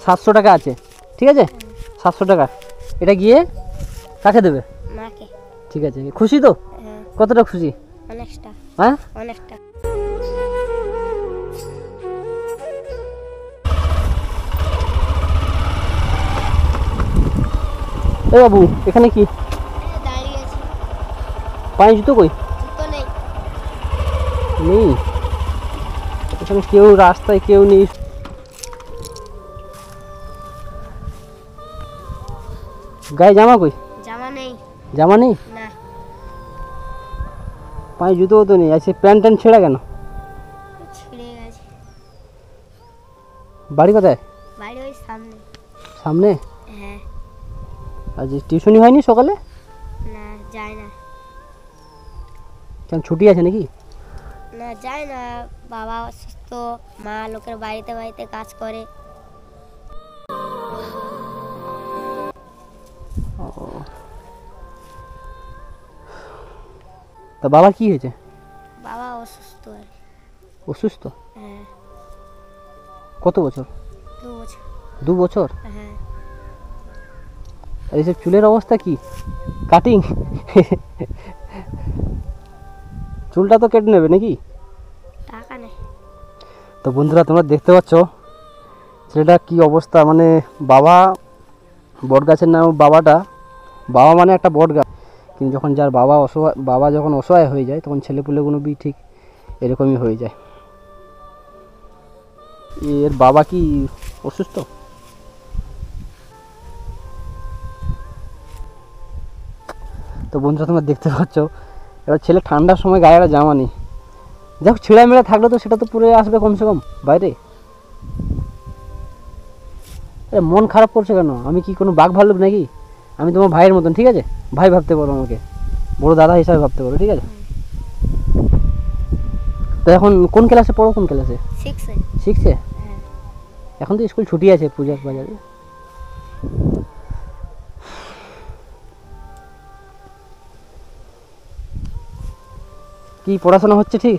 700 টাকা আছে, ঠিক আছে? 700 টাকা, এটা গিয়ে কাকে দেবে? মাকে। ঠিক আছে, খুশি তো? কতটা খুশি? অনেকটা। হ্যাঁ, অনেকটা। এ বাবু, এখানে কি দাঁড়িয়ে আছি। পায়ে জুতো কই? জুতো নেই। নেই এখানে, কেউ রাস্তায় কেউ নেই। গায়ে জামা কই? জামা নেই। জামা নেই, না। পায়ে জুতোও তো নেই। আচ্ছা, প্যান্ট ট্যান্ট ছেঁড়া কেন? ছিঁড়ে গেছে। বাড়ি কোথায়? বাড়ি ওই সামনে। সামনে? হ্যাঁ। আজ টিউশনি হয়নি সকালে? না, যায় না। কেন, ছুটি আছে নাকি? না, যায় না। বাবা অসুস্থ, মা লোকের বাড়িতে বাড়িতে কাজ করে। তা বাবার কি হয়েছে? বাবা অসুস্থ আর কি। অসুস্থ? হ্যাঁ। কত বছর? 2 বছর। 2 বছর? হ্যাঁ। আর এইসব চুলের অবস্থা কি? কাটিং? চুলটা তো কেটে নেবে নাকি? টাকা নেই। তো বন্ধুরা, তোমরা দেখতে পাচ্ছ ছেলেটা কি অবস্থা। মানে বাবা বট গাছের নাম বাবাটা, বাবা মানে একটা বট গাছ, কিন্তু যখন যার বাবা অসহায়, বাবা যখন অসহায় হয়ে যায় তখন ছেলেপুলেগুলো বি ঠিক এরকমই হয়ে যায়। এর বাবা কি অসুস্থ? তো বন্ধুরা, তোমরা দেখতে পাচ্ছ এবার ছেলে ঠান্ডার সময় গায়ে একটা জামা নেই। যাই হোক, ছেঁড়া মেড়া থাকলে তো সেটা তো পুরে আসবে কমসে কম বাইরে। মন খারাপ করছে কেন? আমি কি কোনো বাঘ ভাল্লুক নাকি? আমি তোমার ভাইয়ের মতন, ঠিক আছে? ভাই ভাবতে পারো আমাকে, বড় দাদা হিসাবে ভাবতে পারো, ঠিক আছে? তো এখন কোন ক্লাসে পড়ো? কোন ক্লাসে? 6-এ। 6-এ? হ্যাঁ। এখন তো স্কুল ছুটি আছে পূজার বাজারে। কি পড়াশোনা হচ্ছে ঠিক?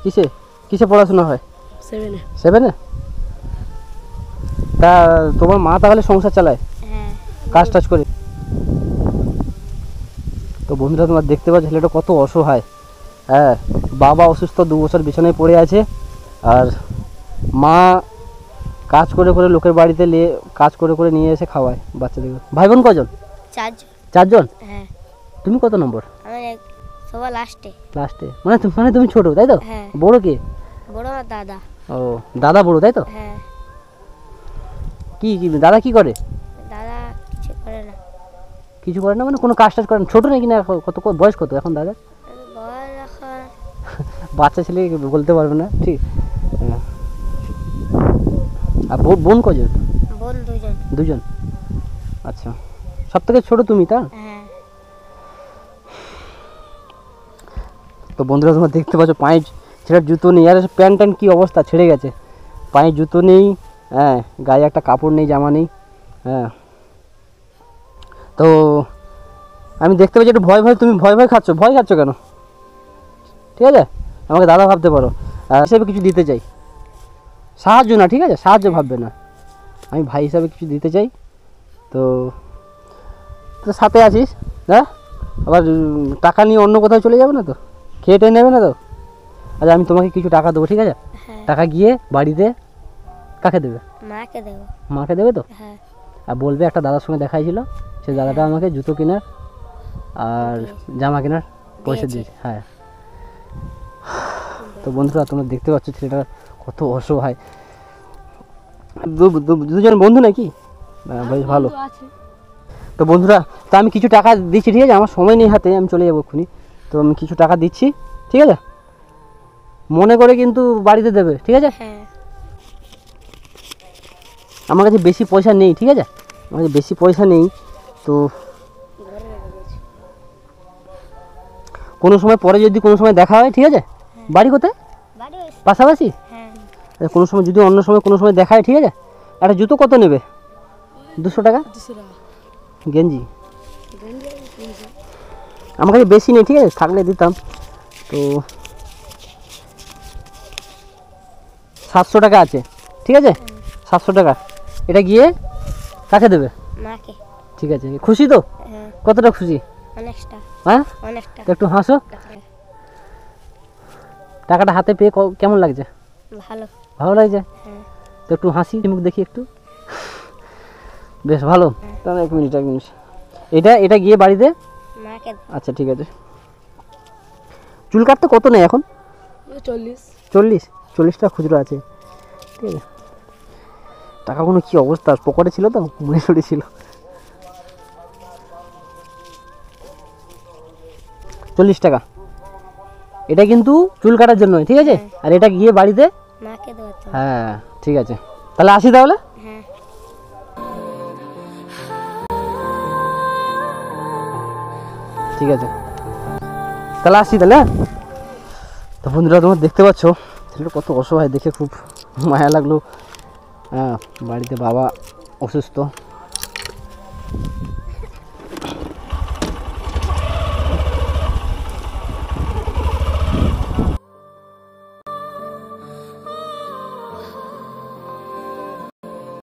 কিসে কিসে পড়াশোনা হয়? 7-এ। 7-এ? তা তোমার মা তাহলে সংসার চালায় হ্যাঁ। কাজ টাজ করে? তো বন্ধুরা, তোমার দেখতে পাচ্ছ ছেলেটা কত অসহায়। হ্যাঁ, বাবা অসুস্থ, 2 বছর বিছানায় পড়ে আছে, আর মা কাজ করে করে লোকের বাড়িতে কাজ করে করে নিয়ে এসে খাওয়ায় বাচ্চাদের। ভাই বোন কজন? 4 জন। 4 জন? হ্যাঁ। তুমি কত নম্বর? আমার সবার লাস্টে। লাস্টে? মানে তুমি ছোট, তাই তো? হ্যাঁ। বড় কে? বড় আমার দাদা। ও, দাদা বড়, তাই তো? হ্যাঁ। কি দাদা কি করে? দাদা কিছু করে না। কিছু করে না মানে কোনো কাজ টাজ করে না? ছোট নাকি? না কত বয়স কত এখন দাদা? বয়স এখন বাচ্চা ছেলে বলতে পারবে না, ঠিক। হ্যাঁ। আর বোন কজন? বোন 2 জন। 2 জন? আচ্ছা, সব থেকে ছোট তুমি, তা? হ্যাঁ। তো বন্ধুরা, তোমরা দেখতে পাচ্ছ পায়ে ছেলের জুতো নেই, আর প্যান্ট ট্যান্ট কী অবস্থা, ছেড়ে গেছে। পায়ে জুতো নেই, হ্যাঁ, গায়ে একটা কাপড় নেই, জামা নেই। হ্যাঁ, তো আমি দেখতে পাচ্ছি একটু ভয় তুমি ভয় খাচ্ছ কেন? ঠিক আছে, আমাকে দাদা ভাবতে পারো, হিসেবে কিছু দিতে চাই, সাহায্য না, ঠিক আছে? সাহায্য ভাববে না, আমি ভাই হিসাবে কিছু দিতে চাই। তো সাথে আছিস, হ্যাঁ? আবার টাকা নিয়ে অন্য কোথাও চলে যাবে না তো? খেয়ে টেয়ে নেবে না তো? আচ্ছা, আমি তোমাকে কিছু টাকা দেবো, ঠিক আছে? টাকা গিয়ে বাড়িতে কাকে দেবে? মাকে দেবো। মাকে দেবে তো? হ্যাঁ। আর বলবে একটা দাদার সঙ্গে দেখা হয়েছিল, সেই দাদাটা আমাকে জুতো কেনার আর জামা কেনার পয়সা দিয়েছে। হ্যাঁ। তো বন্ধুরা, তোমরা দেখতে পাচ্ছ ছেলেটা কত অসহায়। 2 জন বন্ধু নাকি? বেশ ভালো। তো বন্ধুরা, তো আমি কিছু টাকা দিচ্ছি, ঠিক আছে? আমার সময় নেই হাতে, আমি চলে যাবো এক্ষুনি। তো আমি কিছু টাকা দিচ্ছি, ঠিক আছে? মনে করে কিন্তু বাড়িতে দেবে, ঠিক আছে? হ্যাঁ। আমার কাছে বেশি পয়সা নেই, ঠিক আছে? আমার কাছে বেশি পয়সা নেই, তো কোনো সময় পরে যদি কোনো সময় দেখা হয়, ঠিক আছে? বাড়ি কোথায়? পাশাপাশি? হ্যাঁ। কোনো সময় যদি অন্য সময় কোনো সময় দেখা হয়, ঠিক আছে? একটা জুতো কত নেবে? 200 টাকা? গেঞ্জি আমার কাছে বেশি নেই, ঠিক আছে? থাকলে দিতাম। তো 700 টাকা আছে, ঠিক আছে? 700 টাকা, এটা গিয়ে কাকে দেবে? মাকে। ঠিক আছে, খুশি তো? হ্যাঁ কতটা খুশি? অনেকটা হ্যাঁ, অনেকটা। তো একটু হাসো। টাকাটা হাতে পেয়ে কেমন লাগছে? ভালো। ভালো লাগছে? হ্যাঁ তো একটু হাসি মুখ দেখি একটু। বেশ ভালো। তাহলে এক মিনিট। এটা এটা গিয়ে বাড়িতে। মাকে। আচ্ছা ঠিক আছে। চুল কাটতে কত নেই এখন? 40। 40 টাকা খুচরো আছে। ঠিক আছে। টাকাগুলো কি অবস্থা, পকেটে ছিল তো, মনে পড়েছিল। 40 টাকা। এটা কিন্তু চুল কাটার জন্য, ঠিক আছে? আর এটা গিয়ে বাড়িতে মাকে দেওয়ার জন্য। হ্যাঁ ঠিক আছে, তাহলে আসি তাহলে। হ্যাঁ ঠিক আছে, তাহলে আসি তাহলে। তো বন্ধুরা তোমরা দেখতে পাচ্ছ ছেলেটা কত অসহায়, দেখে খুব মায়া লাগলো। হ্যাঁ, বাড়িতে বাবা অসুস্থ।